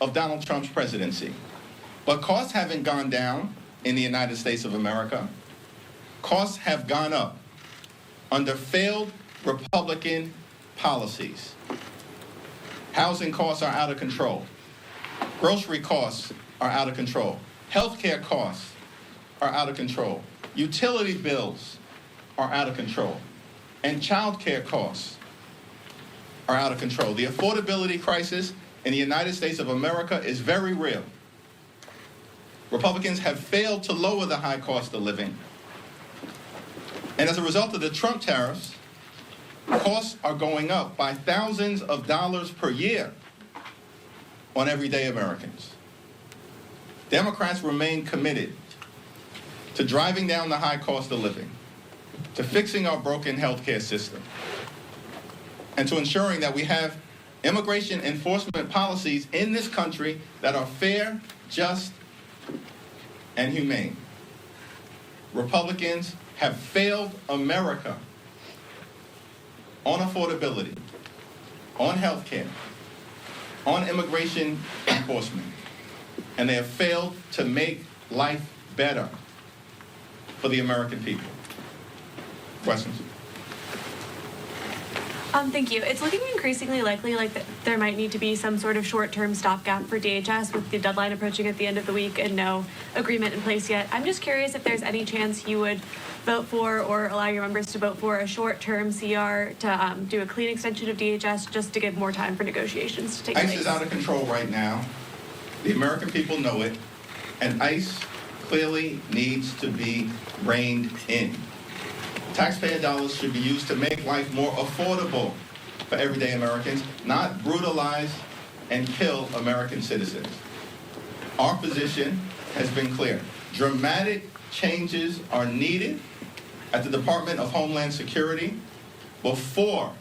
of Donald Trump's presidency. But costs haven't gone down in the United States of America. Costs have gone up under failed Republican policies. Housing costs are out of control. Grocery costs are out of control. Healthcare costs are out of control. Utility bills are out of control. And child care costs are out of control. The affordability crisis in the United States of America is very real. Republicans have failed to lower the high cost of living. And as a result of the Trump tariffs, costs are going up by thousands of dollars per year on everyday Americans. Democrats remain committed to driving down the high cost of living, to fixing our broken healthcare system, and to ensuring that we have immigration enforcement policies in this country that are fair, just, and humane. Republicans have failed America on affordability, on health care, on immigration enforcement, and they have failed to make life better for the American people. Questions? Thank you. It's looking increasingly likely that there might need to be some sort of short-term stopgap for DHS with the deadline approaching at the end of the week and no agreement in place yet. I'm just curious if there's any chance you would vote for or allow your members to vote for a short-term CR to do a clean extension of DHS just to give more time for negotiations to take place. ICE is out of control right now. The American people know it, and ICE clearly needs to be reined in. Taxpayer dollars should be used to make life more affordable for everyday Americans, not brutalize and kill American citizens. Our position has been clear. Dramatic changes are needed at the Department of Homeland Security before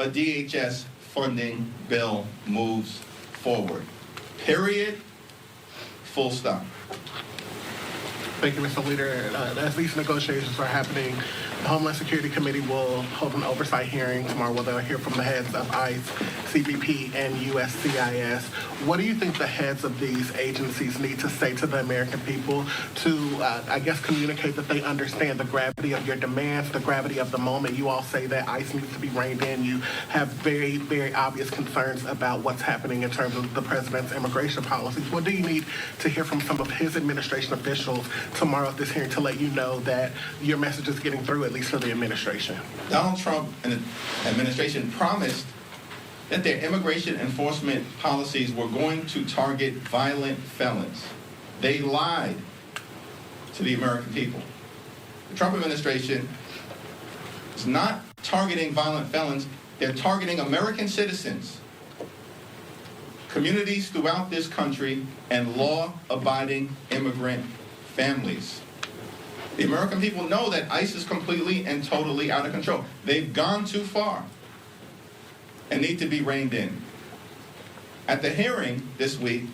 a DHS funding bill moves forward. Period. Full stop. Thank you, Mr. Leader. As these negotiations are happening, the Homeland Security Committee will hold an oversight hearing tomorrow where they'll hear from the heads of ICE, CBP, and USCIS. What do you think the heads of these agencies need to say to the American people to, communicate that they understand the gravity of your demands, the gravity of the moment? You all say that ICE needs to be reined in. You have very, very obvious concerns about what's happening in terms of the president's immigration policies. What do you need to hear from some of his administration officials tomorrow at this hearing to let you know that your message is getting through, at least for the administration? Donald Trump and the administration promised that their immigration enforcement policies were going to target violent felons. They lied to the American people. The Trump administration is not targeting violent felons. They're targeting American citizens, communities throughout this country, and law-abiding immigrant families. The American people know that ICE is completely and totally out of control. They've gone too far and need to be reined in. At the hearing this week,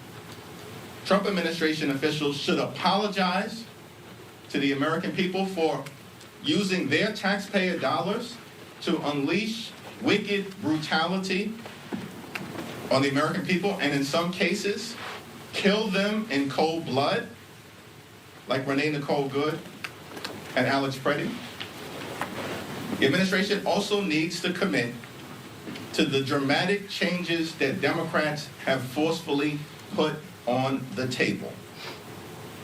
Trump administration officials should apologize to the American people for using their taxpayer dollars to unleash wicked brutality on the American people, and in some cases, kill them in cold blood, like Renee Nicole Good and Alex Preddy. The administration also needs to commit to the dramatic changes that Democrats have forcefully put on the table,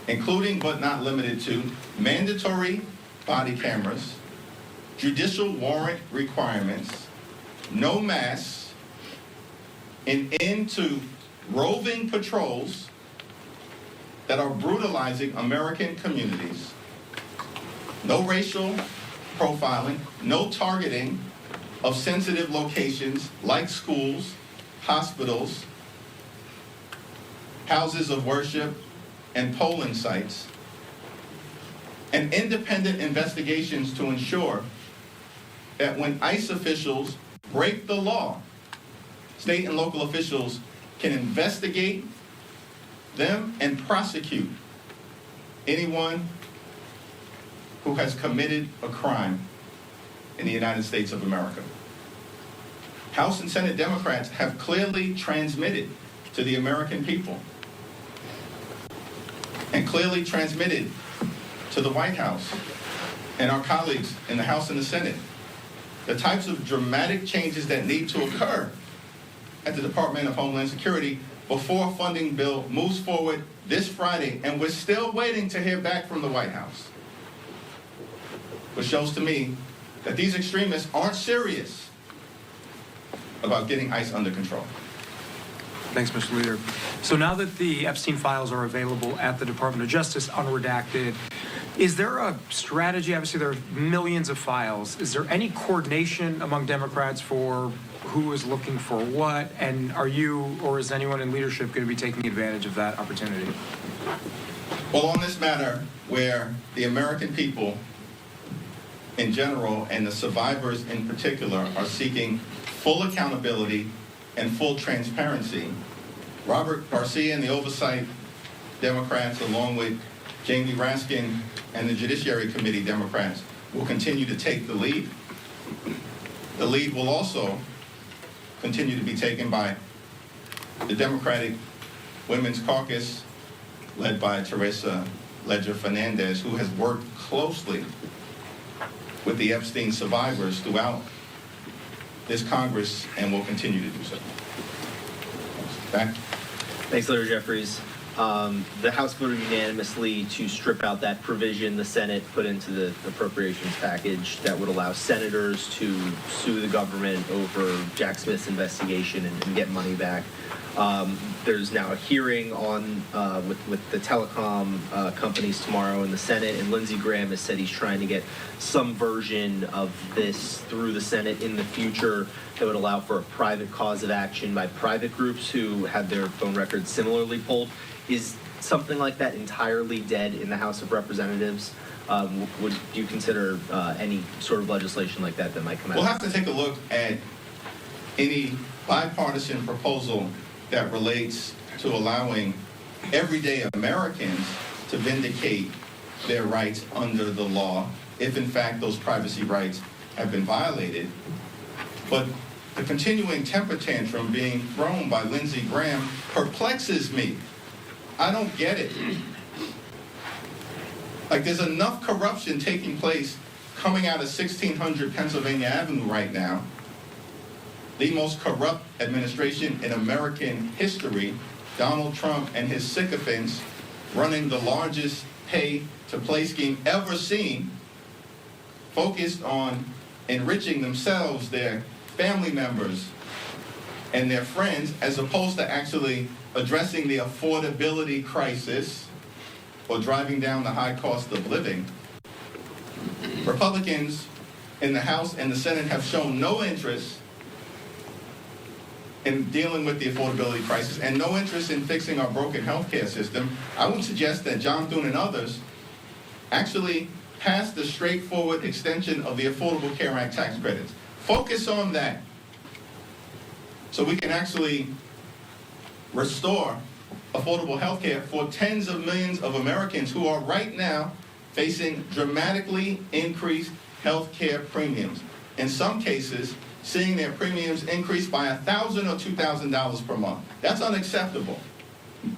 including but not limited to mandatory body cameras, judicial warrant requirements, no masks, an end to roving patrols that are brutalizing American communities, no racial profiling, no targeting of sensitive locations like schools, hospitals, houses of worship, and polling sites, and independent investigations to ensure that when ICE officials break the law, state and local officials can investigate them and prosecute anyone who has committed a crime in the United States of America. House and Senate Democrats have clearly transmitted to the American people and clearly transmitted to the White House and our colleagues in the House and the Senate the types of dramatic changes that need to occur at the Department of Homeland Security before a funding bill moves forward this Friday, and we're still waiting to hear back from the White House, which shows to me that these extremists aren't serious about getting ICE under control. Thanks, Mr. Leader. So now that the Epstein files are available at the Department of Justice, unredacted, is there a strategy? Obviously, there are millions of files. Is there any coordination among Democrats for who is looking for what? And are you, or is anyone in leadership going to be taking advantage of that opportunity? Well, on this matter, where the American people in general and the survivors in particular are seeking full accountability and full transparency, Robert Garcia and the Oversight Democrats, along with Jamie Raskin and the Judiciary Committee Democrats, will continue to take the lead. The lead will also continue to be taken by the Democratic Women's Caucus, led by Teresa Ledger Fernandez, who has worked closely with the Epstein survivors throughout this Congress and will continue to do so. Back. Thanks, Senator Jeffries. The House voted unanimously to strip out that provision the Senate put into the appropriations package that would allow senators to sue the government over Jack Smith's investigation and get money back. There's now a hearing on with the telecom companies tomorrow in the Senate, and Lindsey Graham has said he's trying to get some version of this through the Senate in the future that would allow for a private cause of action by private groups who had their phone records similarly pulled. Is something like that entirely dead in the House of Representatives? Would you consider any sort of legislation like that might come out? We'll have to take a look at any bipartisan proposal that relates to allowing everyday Americans to vindicate their rights under the law, if in fact those privacy rights have been violated. But the continuing temper tantrum being thrown by Lindsey Graham perplexes me. I don't get it. Like, there's enough corruption taking place coming out of 1600 Pennsylvania Avenue right now, the most corrupt administration in American history, Donald Trump and his sycophants running the largest pay-to-play scheme ever seen, focused on enriching themselves, their family members, and their friends, as opposed to actually addressing the affordability crisis or driving down the high cost of living. Republicans in the House and the Senate have shown no interest in dealing with the affordability crisis and no interest in fixing our broken healthcare system. I would suggest that John Thune and others actually pass the straightforward extension of the Affordable Care Act tax credits. Focus on that so we can actually restore affordable health care for tens of millions of Americans who are right now facing dramatically increased health care premiums. In some cases, seeing their premiums increase by $1,000 or $2,000 per month. That's unacceptable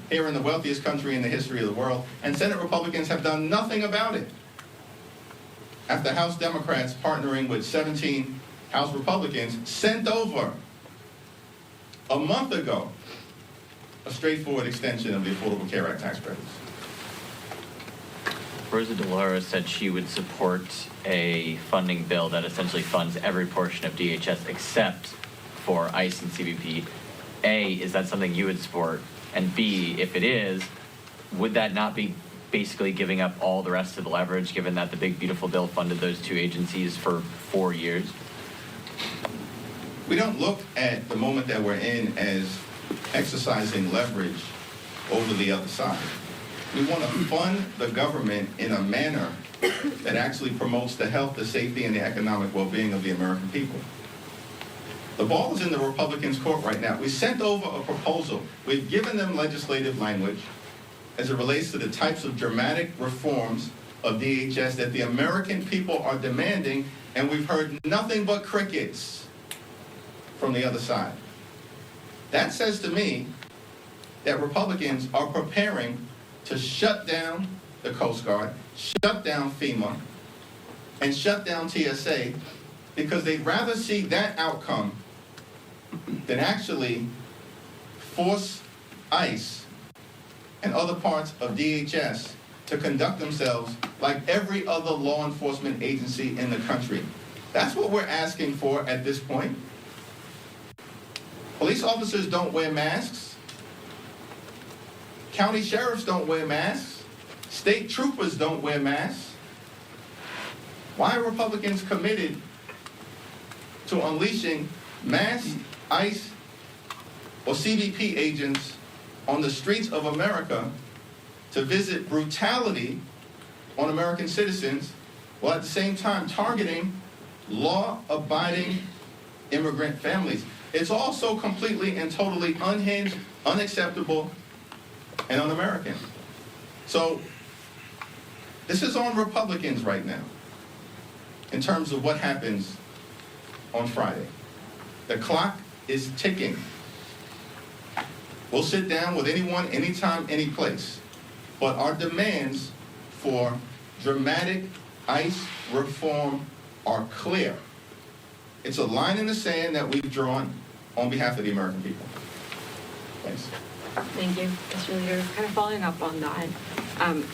here in the wealthiest country in the history of the world, and Senate Republicans have done nothing about it. After House Democrats partnering with 17 House Republicans sent over a month ago a straightforward extension of the Affordable Care Act tax credits. Rosa DeLauro said she would support a funding bill that essentially funds every portion of DHS except for ICE and CBP. A, is that something you would support? And B, if it is, would that not be basically giving up all the rest of the leverage, given that the big, beautiful bill funded those two agencies for 4 years? We don't look at the moment that we're in as exercising leverage over the other side. We want to fund the government in a manner that actually promotes the health, the safety, and the economic well-being of the American people. The ball is in the Republicans' court right now. We sent over a proposal. We've given them legislative language as it relates to the types of dramatic reforms of DHS that the American people are demanding, and we've heard nothing but crickets from the other side. That says to me that Republicans are preparing to shut down the Coast Guard, shut down FEMA, and shut down TSA because they'd rather see that outcome than actually force ICE and other parts of DHS to conduct themselves like every other law enforcement agency in the country. That's what we're asking for at this point. Police officers don't wear masks. County sheriffs don't wear masks. State troopers don't wear masks. Why are Republicans committed to unleashing mass ICE or CBP agents on the streets of America to visit brutality on American citizens while at the same time targeting law-abiding immigrant families? It's all so completely and totally unhinged, unacceptable, and un-American. So this is on Republicans right now in terms of what happens on Friday. The clock is ticking. We'll sit down with anyone, anytime, any place. But our demands for dramatic ICE reform are clear. It's a line in the sand that we've drawn on behalf of the American people. Thanks. Thank you, Mr. Leader. Kind of following up on that,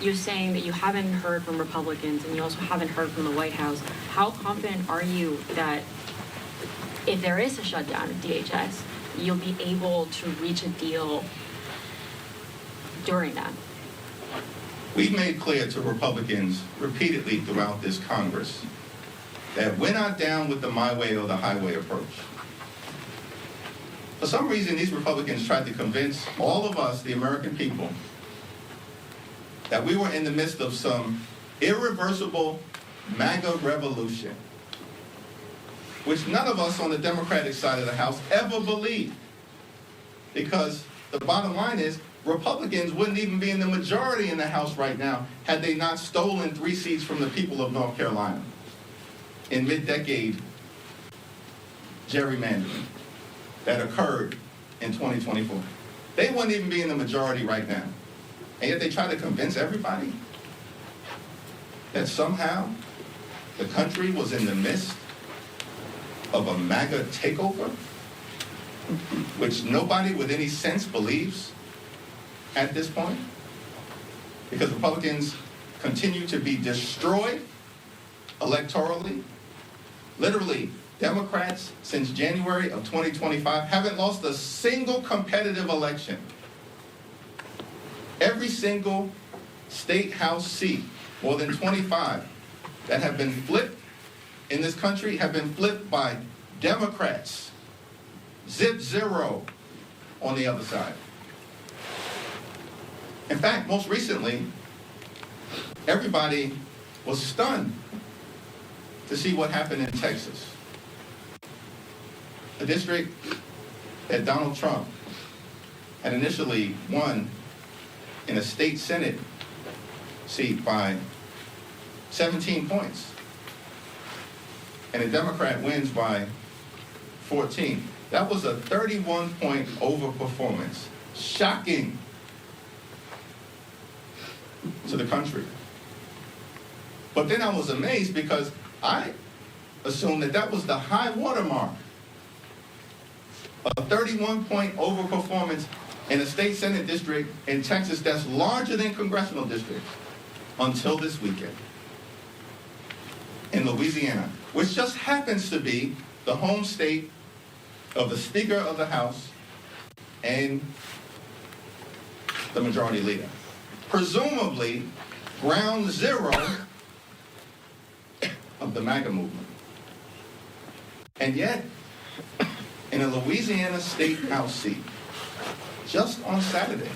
you're saying that you haven't heard from Republicans and you also haven't heard from the White House. How confident are you that if there is a shutdown of DHS, you'll be able to reach a deal during that? We've made clear to Republicans repeatedly throughout this Congress that we're not down with the my way or the highway approach. For some reason, these Republicans tried to convince all of us, the American people, that we were in the midst of some irreversible MAGA revolution, which none of us on the Democratic side of the House ever believed. Because the bottom line is, Republicans wouldn't even be in the majority in the House right now had they not stolen 3 seats from the people of North Carolina in mid-decade gerrymandering that occurred in 2024. They wouldn't even be in the majority right now. And yet they try to convince everybody that somehow the country was in the midst of a MAGA takeover, which nobody with any sense believes at this point, because Republicans continue to be destroyed electorally. Literally, Democrats since January of 2025 haven't lost a single competitive election. Every single state house seat, more than 25, that have been flipped in this country have been flipped by Democrats. Zip zero on the other side. In fact, most recently, everybody was stunned to see what happened in Texas. A district that Donald Trump had initially won in a state Senate seat by 17 points. And a Democrat wins by 14. That was a 31-point overperformance. Shocking to the country. But then I was amazed because I assumed that that was the high watermark. A 31-point overperformance in a state Senate district in Texas that's larger than congressional districts until this weekend. In Louisiana, which just happens to be the home state of the Speaker of the House and the Majority Leader. Presumably, ground zero of the MAGA movement. And yet, in a Louisiana State House seat, just on Saturday,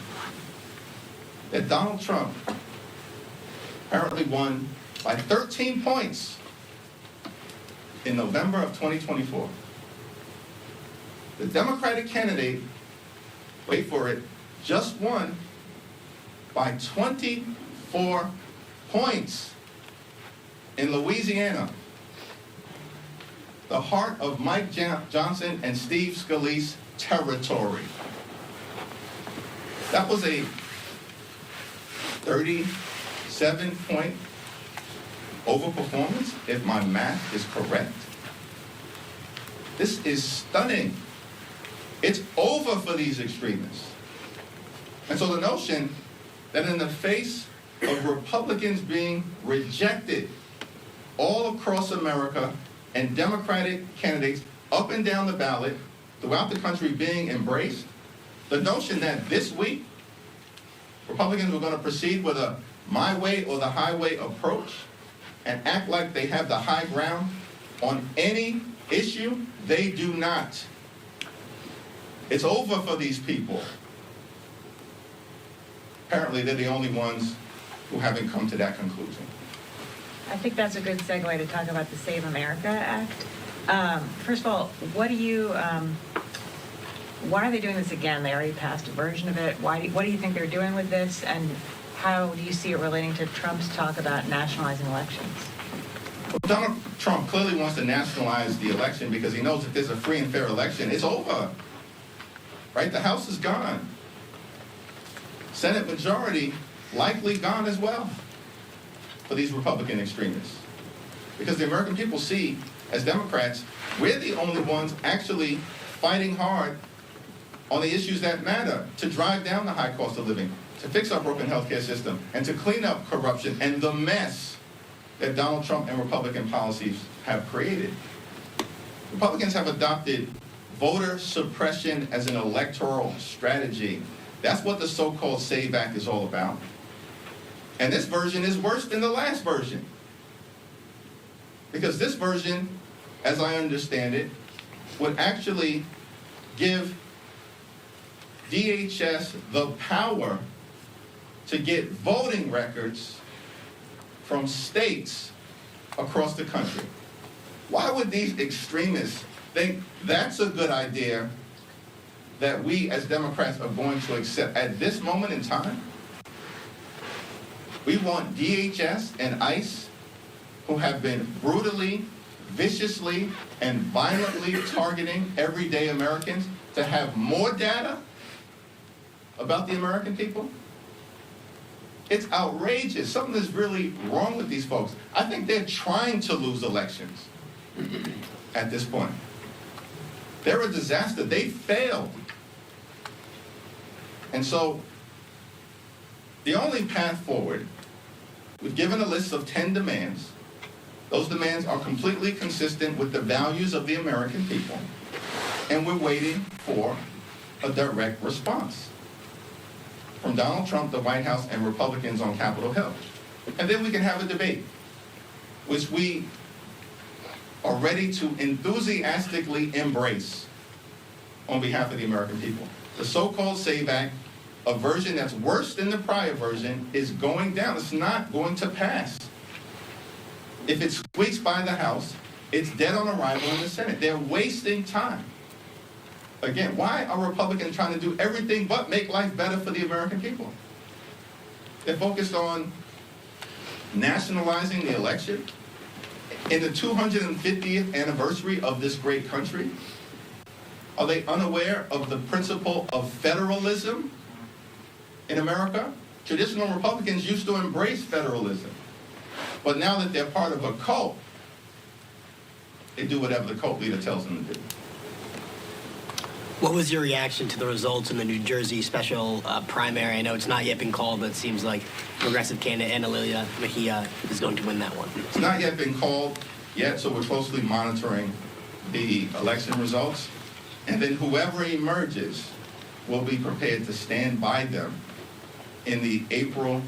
that Donald Trump apparently won by 13 points in November of 2024. The Democratic candidate, wait for it, just won by 24 points in Louisiana, the heart of Mike Johnson and Steve Scalise territory. That was a 37-point overperformance, if my math is correct. This is stunning. It's over for these extremists. And so the notion that in the face of Republicans being rejected all across America and Democratic candidates up and down the ballot throughout the country being embraced, the notion that this week Republicans were going to proceed with a my way or the highway approach and act like they have the high ground on any issue, they do not. It's over for these people. Apparently, they're the only ones who haven't come to that conclusion. I think that's a good segue to talk about the Save America Act. First of all, what are they doing this again? They already passed a version of it. What do you think they're doing with this, and how do you see it relating to Trump's talk about nationalizing elections? Well, Donald Trump clearly wants to nationalize the election because he knows if there's a free and fair election, it's over. Right? The House is gone. Senate majority likely gone as well for these Republican extremists. Because the American people see, as Democrats, we're the only ones actually fighting hard on the issues that matter, to drive down the high cost of living, to fix our broken healthcare system, and to clean up corruption and the mess that Donald Trump and Republican policies have created. Republicans have adopted voter suppression as an electoral strategy. That's what the so-called SAVE Act is all about. And this version is worse than the last version. Because this version, as I understand it, would actually give DHS the power to get voting records from states across the country. Why would these extremists think that's a good idea that we as Democrats are going to accept at this moment in time? We want DHS and ICE, who have been brutally, viciously, and violently targeting everyday Americans, to have more data about the American people? It's outrageous. Something is really wrong with these folks. I think they're trying to lose elections at this point. They're a disaster. They failed. And so the only path forward, we've given a list of 10 demands. Those demands are completely consistent with the values of the American people. And we're waiting for a direct response from Donald Trump, the White House, and Republicans on Capitol Hill. And then we can have a debate, which we are ready to enthusiastically embrace on behalf of the American people. The so-called SAVE Act, a version that's worse than the prior version, is going down. It's not going to pass. If it squeaks by the House, it's dead on arrival in the Senate. They're wasting time. Again, why are Republicans trying to do everything but make life better for the American people? They're focused on nationalizing the election in the 250th anniversary of this great country. Are they unaware of the principle of federalism in America? Traditional Republicans used to embrace federalism. But now that they're part of a cult, they do whatever the cult leader tells them to do. What was your reaction to the results in the New Jersey special primary? I know it's not yet been called, but it seems like progressive candidate Ana Lilia Mejia is going to win that one. It's not yet been called yet, so we're closely monitoring the election results. And then whoever emerges will be prepared to stand by them in the April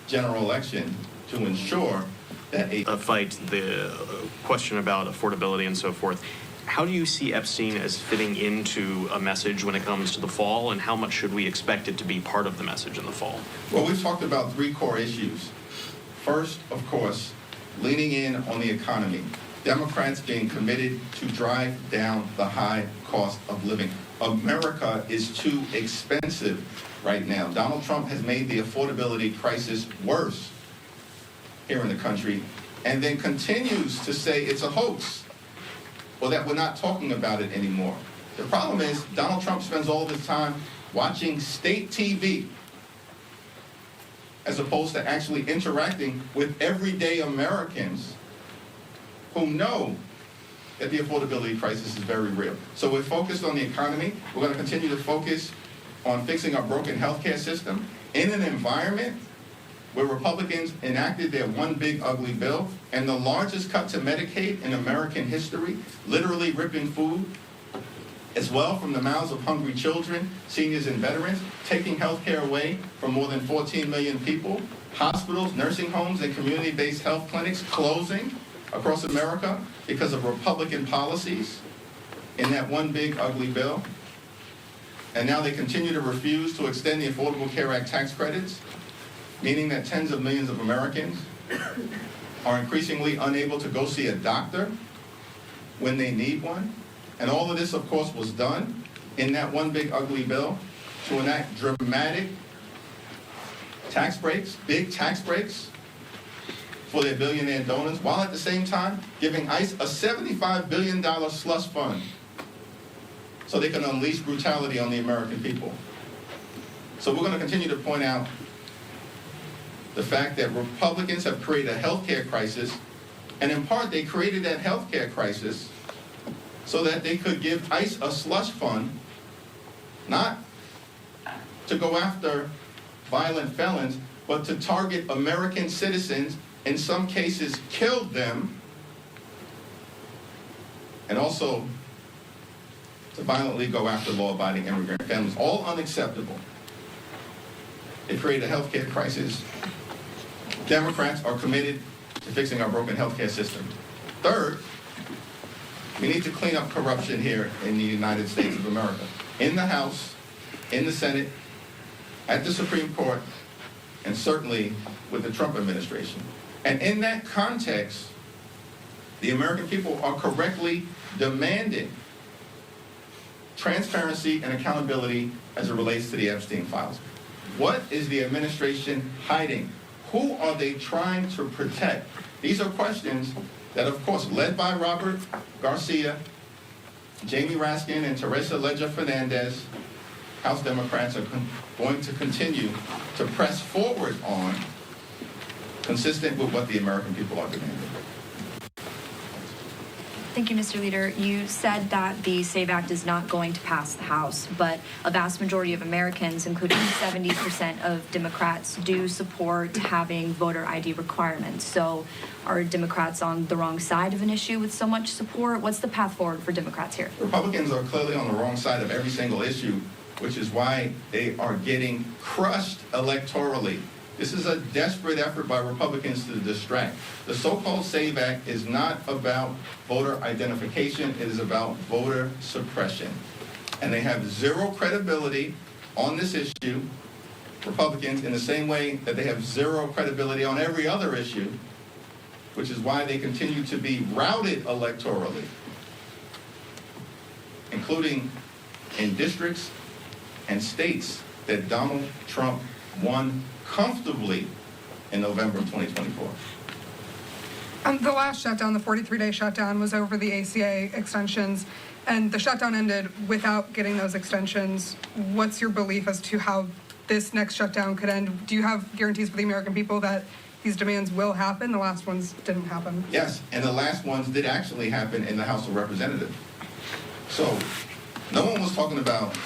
general election to ensure that a fight the question about affordability and so forth. How do you see Epstein as fitting into a message when it comes to the fall, and how much should we expect it to be part of the message in the fall? Well, we've talked about three core issues. First, of course, leaning in on the economy. Democrats being committed to drive down the high cost of living. America is too expensive right now. Donald Trump has made the affordability crisis worse here in the country, and then continues to say it's a hoax, or that we're not talking about it anymore. The problem is Donald Trump spends all of his time watching state TV as opposed to actually interacting with everyday Americans who know that the affordability crisis is very real. So we're focused on the economy. We're going to continue to focus on fixing our broken healthcare system in an environment where Republicans enacted their one big ugly bill and the largest cut to Medicaid in American history, literally ripping food as well from the mouths of hungry children, seniors, and veterans, taking health care away from more than 14 million people, hospitals, nursing homes, and community-based health clinics closing across America because of Republican policies in that one big ugly bill. And now they continue to refuse to extend the Affordable Care Act tax credits, meaning that tens of millions of Americans are increasingly unable to go see a doctor when they need one. And all of this, of course, was done in that one big ugly bill to enact dramatic tax breaks, big tax breaks for their billionaire donors, while at the same time giving ICE a $75 billion slush fund so they can unleash brutality on the American people. So we're going to continue to point out the fact that Republicans have created a health care crisis, and in part they created that health care crisis so that they could give ICE a slush fund, not to go after violent felons, but to target American citizens, in some cases kill them, and also to violently go after law-abiding immigrant families. All unacceptable. They created a health care crisis. Democrats are committed to fixing our broken health care system. Third, we need to clean up corruption here in the United States of America. In the House, in the Senate, at the Supreme Court, and certainly with the Trump administration. And in that context, the American people are correctly demanding transparency and accountability as it relates to the Epstein files. What is the administration hiding? Who are they trying to protect? These are questions that, of course, led by Robert Garcia, Jamie Raskin, and Teresa Leger Fernandez, House Democrats are going to continue to press forward on, consistent with what the American people are demanding. Thank you, Mr. Leader. You said that the SAVE Act is not going to pass the House, but a vast majority of Americans, including 70% of Democrats, do support having voter ID requirements. So are Democrats on the wrong side of an issue with so much support? What's the path forward for Democrats here? Republicans are clearly on the wrong side of every single issue, which is why they are getting crushed electorally. This is a desperate effort by Republicans to distract. The so-called SAVE Act is not about voter identification. It is about voter suppression. And they have zero credibility on this issue, Republicans, in the same way that they have zero credibility on every other issue, which is why they continue to be routed electorally, including in districts and states that Donald Trump won comfortably in November of 2024. The last shutdown, the 43-day shutdown, was over the ACA extensions, and the shutdown ended without getting those extensions. What's your belief as to how this next shutdown could end? Do you have guarantees for the American people that these demands will happen? The last ones didn't happen. Yes, and the last ones did actually happen in the House of Representatives. So no one was talking about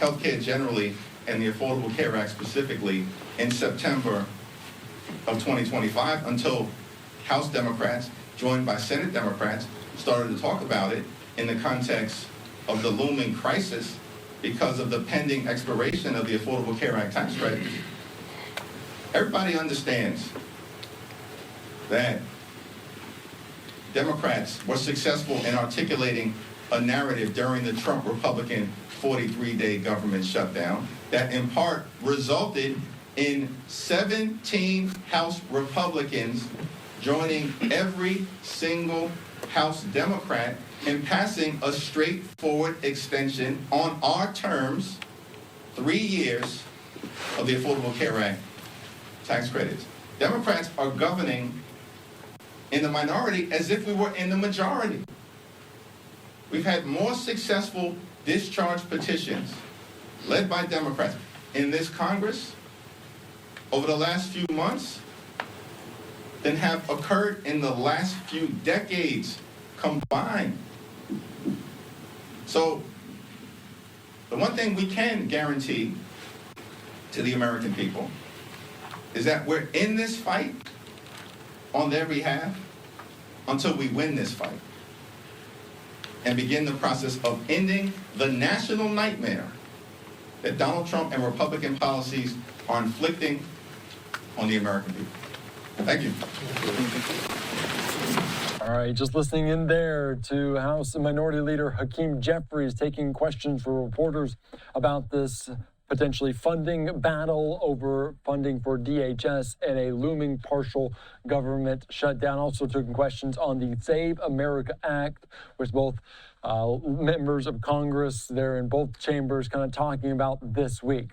health care generally and the Affordable Care Act specifically in September of 2025 until House Democrats, joined by Senate Democrats, started to talk about it in the context of the looming crisis because of the pending expiration of the Affordable Care Act tax credit. Everybody understands that Democrats were successful in articulating a narrative during the Trump Republican 43-day government shutdown that in part resulted in 17 House Republicans joining every single House Democrat in passing a straightforward extension on our terms, 3 years of the Affordable Care Act tax credits. Democrats are governing in the minority as if we were in the majority. We've had more successful discharge petitions led by Democrats in this Congress over the last few months than have occurred in the last few decades combined. So the one thing we can guarantee to the American people is that we're in this fight on their behalf until we win this fight and begin the process of ending the national nightmare that Donald Trump and Republican policies are inflicting on the American people. Thank you. All right, just listening in there to House Minority Leader Hakeem Jeffries taking questions for reporters about this potentially funding battle over funding for DHS and a looming partial government shutdown. Also taking questions on the Save America Act, which both members of Congress there in both chambers kind of talking about this week.